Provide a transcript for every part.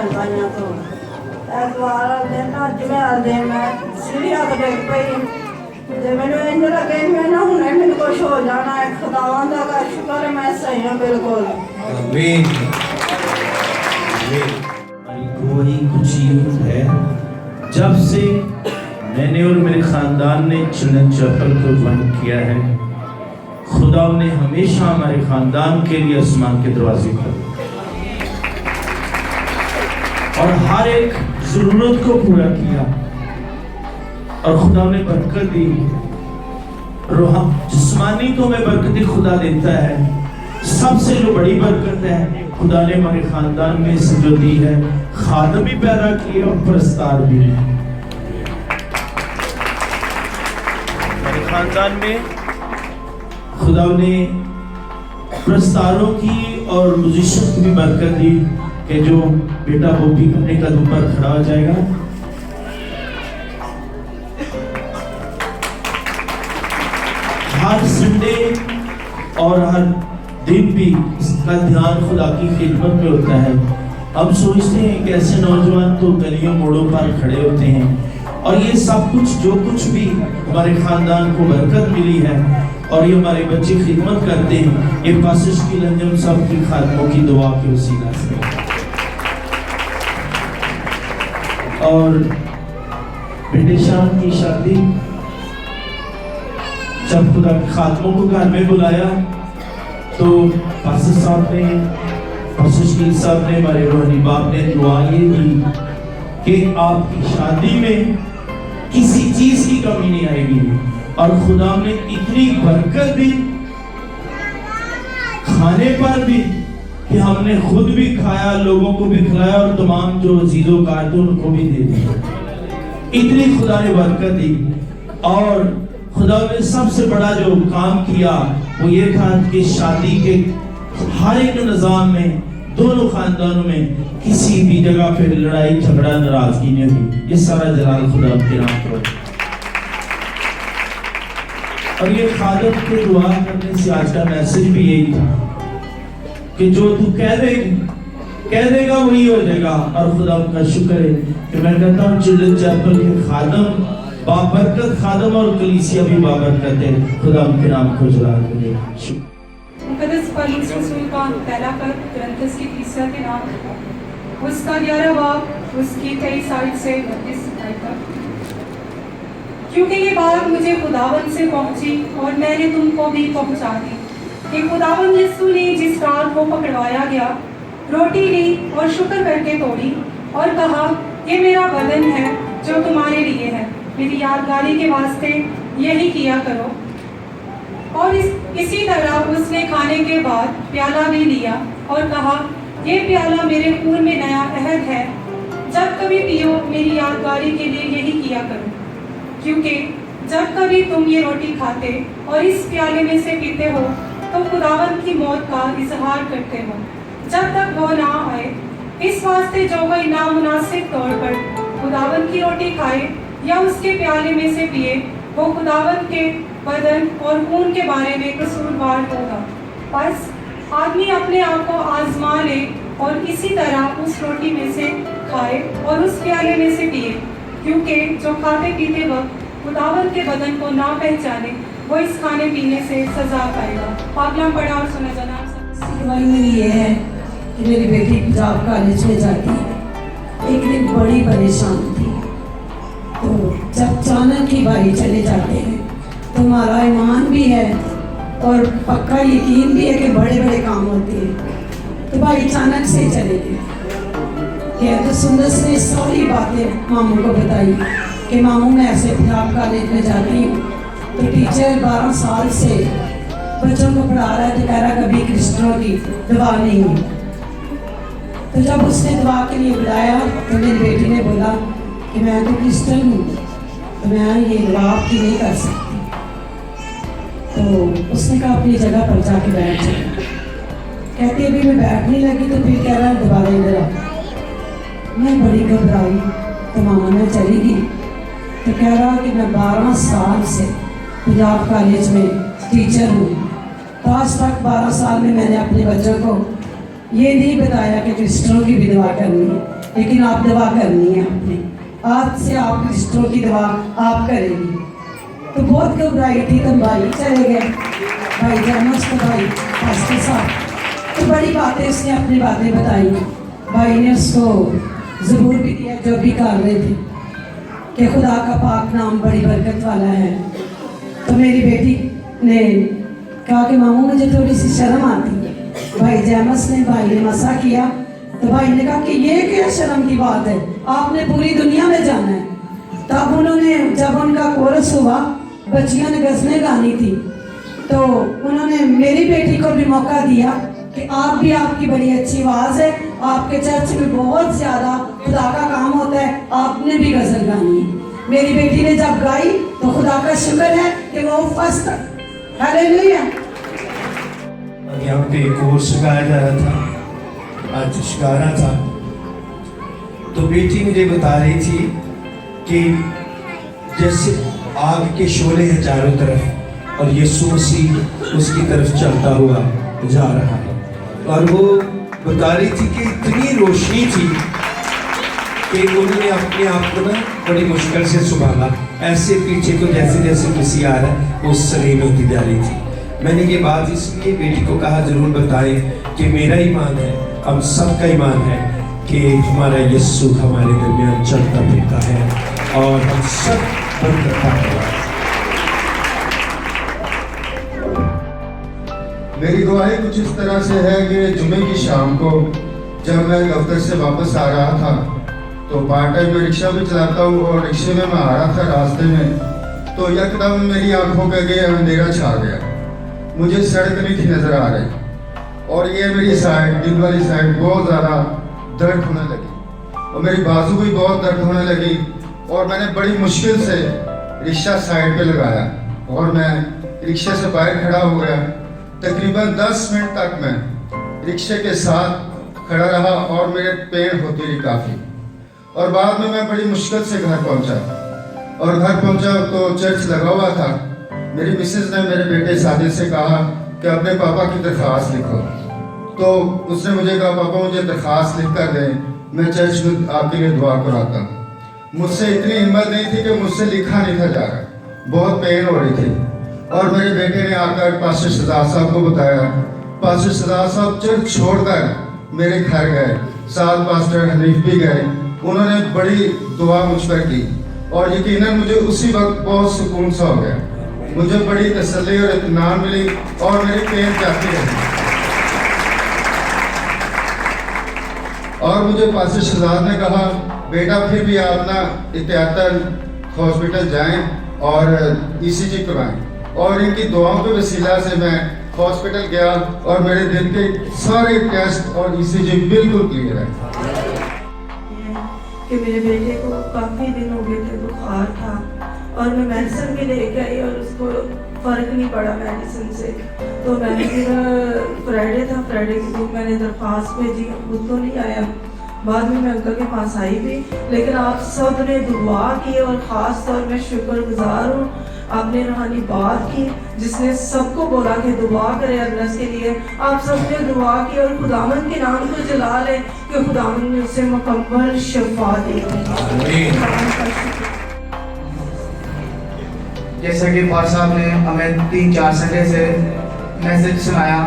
भैन भाइयों को एतवार दिन जमैल दे मैं सीढ़ियां तो डिग पई जे मैनू इंज लगे मैं ना हुणे मैनू कुछ हो जाना है। खुदावां दा शुक्र है मैं सही हूं बिल्कुल। आमीन। वही कुछ यूं है जब से मैंने और मेरे खानदान ने चिल्ड्रन चैपल को ज्वाइन किया है, खुदा ने हमेशा हमारे खानदान के लिए आसमान के दरवाजे खोले और हर एक जरूरत को पूरा किया और खुदा ने बरकत दी। जिस्मानी तो में बरकत खुदा देता है, सबसे जो बड़ी बरकत है खुदा ने हमारे खानदान में से जो दी है, खादम भी पैदा किए और प्रस्तार भी। हमारे खानदान में खुदा ने प्रस्तारों की और म्यूजिशियन की भी बरकत दी कि जो बेटा वो भी अपने कदम पर खड़ा हो जाएगा। हर संडे और हर दिन भी इसका ध्यान खुदा की खिदमत में होता है। हम सोचते हैं कि ऐसे नौजवान तो गलियों मोड़ों पर खड़े होते हैं और ये सब कुछ जो कुछ भी हमारे खानदान को बरकत मिली है और ये हमारे बच्चे खिदमत करते हैं, ये पासिश की लंजम सब की खादमों की दुआ के वसीला से। और बेटे शाम की शादी जब खुदा के खादमों को घर में बुलाया तो पासिश साहब ने, पासिश की साहब ने, हमारे रोहनी बाप ने दुआ ये दी कि आपकी शादी में किसी चीज की कमी नहीं आएगी। और खुदा ने इतनी बरकत दी खाने पर भी कि हमने खुद भी खाया, लोगों को भी खिलाया और तमाम जो अजीजों कारतून उनको भी दे दिया। इतनी खुदा ने बरकत दी। और खुदा ने सबसे बड़ा जो काम किया वो ये था कि शादी के हर एक निजाम में दोनों खानदानों में किसी भी जगह पे लड़ाई झगड़ा नाराजगी नहीं हुई। ये सारा जलाल खुदा के नाम पर। और ये खादम के दुआ करने से आज का मैसेज भी यही था कि जो तू कह देगा वही हो जाएगा। और खुदा का शुक्र है कि मैं कहता हूँ चिल्ड्रन चैपल के खादम बाबरकत खादम और कलीसिया भी बाबरकत है। खुदा उनके नाम को जलाल करे। मुकद्दस पौलुस रसूल का पहला पत्र कुरिन्थियों की तीसरा के नाम उसका 11 बाब उसकी 23 आयत से 32 आयत तक। क्योंकि ये बात मुझे खुदावन से पहुंची और मैंने तुमको भी पहुंचा दी कि खुदावन यीशु ने जिस रात को पकड़वाया गया रोटी ली और शुक्र करके तोड़ी और कहा ये मेरा बदन है जो तुम्हारे लिए है, मेरी यादगारी के वास्ते यही किया करो। और इसी तरह उसने खाने के बाद प्याला भी लिया और कहा ये प्याला मेरे खून में नया अहद है, जब कभी पियो मेरी यादगारी के लिए यही किया करो। क्योंकि जब कभी तुम ये रोटी खाते और इस प्याले में से पीते हो तो खुदावंत की मौत का इजहार करते हो जब तक वो ना आए। इस वास्ते जो कोई नामुनासिब तौर पर खुदावंत की रोटी खाए या उसके प्याले में से पिए वो खुदावंत के बदन और खून के बारे में कसूरवार होगा। बस आदमी अपने आप को आजमा ले और इसी तरह उस रोटी में से खाए और उस प्याले में से पिए, क्योंकि जो खाते पीते वक्त खुदावंत के बदन को ना पहचाने वो इस खाने पीने से सजा पाएगा। पाकलाम पढ़ा और सुना जाना। मेरी ये है कि मेरी बेटी पंजाब कॉलेज में जाती है। एक दिन बड़ी परेशान थी, तो जब अचानक ही भाई चले जाते हैं तो हमारा ईमान भी है और पक्का यकीन भी है कि बड़े बड़े काम होते हैं। तो भाई अचानक से चले गए। तो सुंदर ने सारी बातें मामू को बताई कि मामू मैं ऐसे पंजाब कॉलेज में जाती हूँ, तो टीचर 12 साल से बच्चों को पढ़ा रहा है तो कह रहा कभी क्रिस्टनों की दवा नहीं हुई। तो जब उसने दवा के लिए बुलाया तो मेरी बेटी ने बोला कि मैं तो क्रिस्टन हूँ, तो मैं ये दवा आपकी नहीं कर सकती। तो उसने कहा अपनी जगह पर जाके बैठ जाए। कहती अभी मैं बैठने लगी तो फिर कह रहा दोबारा इधर आ। मैं बड़ी घबराई तो मामा ने चली गई। तो कह रहा कि मैं 12 साल से पंजाब कॉलेज में टीचर हूँ, तो आज तक 12 साल में मैंने अपने बच्चों को ये नहीं बताया कि क्रिस्टनों की भी दवा करनी है। लेकिन आप दवा करनी है आपने, आज से आप रिश्तों की दवा आप करेंगी। तो बहुत घबराई थी, तो भाई चले गए, भाई जैमस तो भाई पास्टर साहब, तो बड़ी बातें उसने अपनी बातें बताई। भाई ने उसको ज़बूर भी दिया जो भी कर रहे थे कि खुदा का पाक नाम बड़ी बरकत वाला है। तो मेरी बेटी ने कहा कि मामू मुझे थोड़ी सी शर्म आती है। भाई जैमस ने, भाई ने मसा किया, तो भाई ने कहा कि ये क्या शर्म की बात है, आपने पूरी दुनिया में जाना है। तब उन्होंने, जब उनका कोरस हुआ, बच्चियों ने गज़लें गानी थी, तो उन्होंने मेरी बेटी को भी मौका दिया कि आप भी, आपकी बड़ी अच्छी आवाज़ है, आपके चर्च में बहुत ज़्यादा खुदा का काम होता है, आपने भी गज़ल गानी है। मेरी बेटी ने जब गाई तो खुदा का शुक्र है कि वो फर्स्ट, हालेलुया। यहाँ पे कोर्स गाया जा रहा था, आज शिकारा था, तो बेटी मुझे बता रही थी कि जैसे आग के शोले हैं चारों तरफ और यीशु मसीह उसकी तरफ चलता हुआ जा रहा है। और वो बता रही थी कि इतनी रोशनी थी कि उन्होंने अपने आप को ना बड़ी मुश्किल से संभाला, ऐसे पीछे को जैसे जैसे किसी आ रहा है वो सलीम होती जा रही थी। मैंने ये बात इसलिए बेटी को कहा जरूर बताएं कि मेरा ईमान है, हम सबका ईमान है कि हमारा यीशु हमारे दरमियान चलता फिरता है और हम सब बरकत पाएंगे। मेरी गवाही कुछ इस तरह से है कि जुमे की शाम को जब मैं दफ्तर से वापस आ रहा था, तो पार्ट टाइम में रिक्शा भी चलाता हूँ, और रिक्शे में मैं आ रहा था, रास्ते में तो यकदम मेरी आंखों के आगे अंधेरा छा गया। मुझे सड़क नहीं थी नजर आ रही, और ये मेरी साइड, दिल वाली साइड बहुत ज़्यादा दर्द होने लगी, और मेरी बाजू भी बहुत दर्द होने लगी, और मैंने बड़ी मुश्किल से रिक्शा साइड पे लगाया और मैं रिक्शे से बाहर खड़ा हो गया। तकरीबन 10 मिनट तक मैं रिक्शे के साथ खड़ा रहा और मेरे पेन होती रही काफ़ी, और बाद में मैं बड़ी मुश्किल से घर पहुंचा, और घर पहुंचा तो चर्च लगा हुआ था। मेरी मिसेज ने मेरे बेटे साजिद से कहा कि अपने पापा की दरख्वास्त लिखो, तो उसने मुझे कहा पापा मुझे दरख्वास्त लिख कर दें, मैं चर्च में आपके लिए दुआ कराता हूँ। मुझसे इतनी हिम्मत नहीं थी कि मुझसे लिखा नहीं था जा रहा, बहुत पेन हो रही थी। और मेरे बेटे ने आकर पास्टर शहजाद साहब को बताया, पास्टर शहजाद साहब चर्च छोड़कर मेरे घर गए, साथ पास्टर हनीफ भी गए, उन्होंने बड़ी दुआ मुझ पर की, और यकीनन मुझे उसी वक्त बहुत सुकून सा हो गया, मुझे बड़ी तसल्ली और इत्मीनान मिली, और मेरी पेन जाती रही। और मुझे पास्टर शहजाद ने कहा बेटा फिर भी आप ना एहतियातन हॉस्पिटल जाएं और ECG करवाएं, और इनकी दुआओं के वसीला से मैं हॉस्पिटल गया और मेरे दिल के सारे टेस्ट और ECG बिल्कुल क्लियर है। कि मेरे बेटे को काफ़ी दिन हो गए थे, बुखार था, और मैं मेडिसिन भी लेके आई और उसको फ़र्क नहीं पड़ा मेडिसिन से। तो मैंने फिर फ्राइडे था, फ्राइडे के दिन मैंने दरख्वास्त भेजी, खुद तो नहीं आया, बाद में मैं अंकल के पास आई भी, लेकिन आप सब ने दुआ की, और ख़ास तौर में शुक्रगुजार हूँ आपने रूहानी बात की जिसने सबको बोला कि दुआ करें अल्लाह के लिए। आप सब ने दुआ की, और खुदावंद के नाम को जला लें कि खुदावंद ने उसे मुकम्मल शफा दी। जैसा कि पाल साहब ने हमें 3-4 संडे से मैसेज सुनाया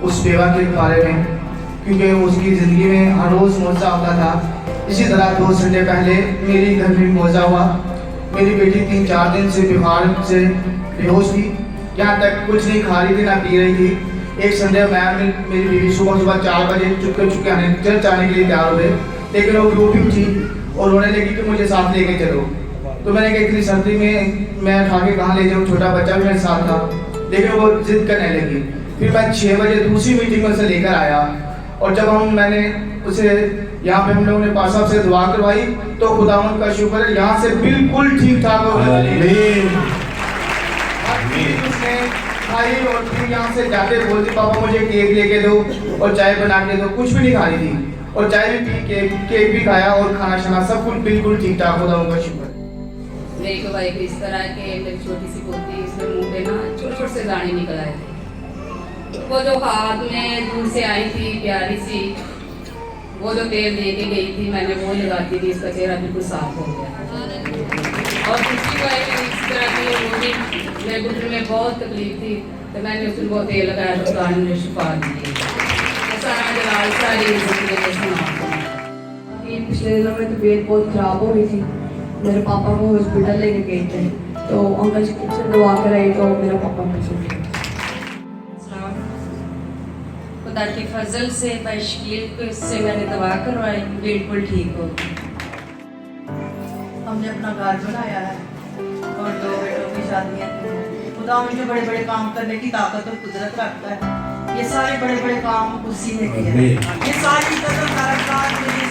उस बेवा के बारे में, क्योंकि उसकी ज़िंदगी में हर रोज़ मौजा होता था। इसी तरह 2 संडे पहले मेरे घर में मौजा हुआ। मेरी बेटी 3-4 दिन से बीमार से बेहोश थी, यहाँ तक कुछ नहीं खा रही थी ना पी रही थी। एक संडे मेरी बीवी सुबह 4 बजे चुपके आने चर्च आने के लिए तैयार हुए, लेकिन वो रोटी उठी और रोने लगी कि मुझे साथ लेके चलो। तो मैंने कहा इतनी सर्दी में मैं खा के कहाँ ले जाऊँ, छोटा बच्चा भी मेरे साथ था, लेकिन वो जिद करने लगी। फिर मैं 6 बजे दूसरी मीटिंग में उसे लेकर आया, और जब मैंने उसे यहाँ पे हम लोगों ने पास साहब से दुआ करवाई, तो खुदावंद का शुक्र है यहाँ से बिल्कुल ठीक ठाक हो गई। उसने खाई, और फिर यहाँ से जाते बोलती पापा मुझे केक लेके दो और चाय बना के दो, कुछ भी नहीं खा रही थी, और चाय भी पी, केक भी खाया, और खाना शाना सब कुछ बिल्कुल ठीक ठाक, खुदावंद का शुक्र। मेरी गवाही को इस तरह के मेरी छोटी सी पोती, उसके मुंह पे ना छोटे से दाने निकल आए थे। वो जो हाथ में दूर से आई थी प्यारी सी, वो जो तेल दे के गई थी मैंने वो लगाती थी, इसका चेहरा बिल्कुल साफ हो गया। और दूसरी बार इस तरह की वो भी मेरे घुटने में बहुत तकलीफ थी, तो मैंने उस दिन वो तेल लगाया तो खुदा ने शिफा दी। सारा जलाल सारी जिंदगी सुना। पिछले दिनों में तबीयत बहुत ख़राब हो रही थी, मेरे पापा को हॉस्पिटल लेके गए थे, तो अंकल से दवा कराई तो मेरा पापा मर गया। खुदा के फजल से बशकील को इससे मैंने दवा करवाई, बिल्कुल ठीक हो गई। हमने अपना घर बनाया है और 2 बेटों की शादियाँ की हैं। खुदा मुझे बड़े बड़े काम करने की ताकत और कुदरत रखता है। ये सारे बड़े बड़े काम उसी ने किए हैं। ये सारी कदर सारा मुझे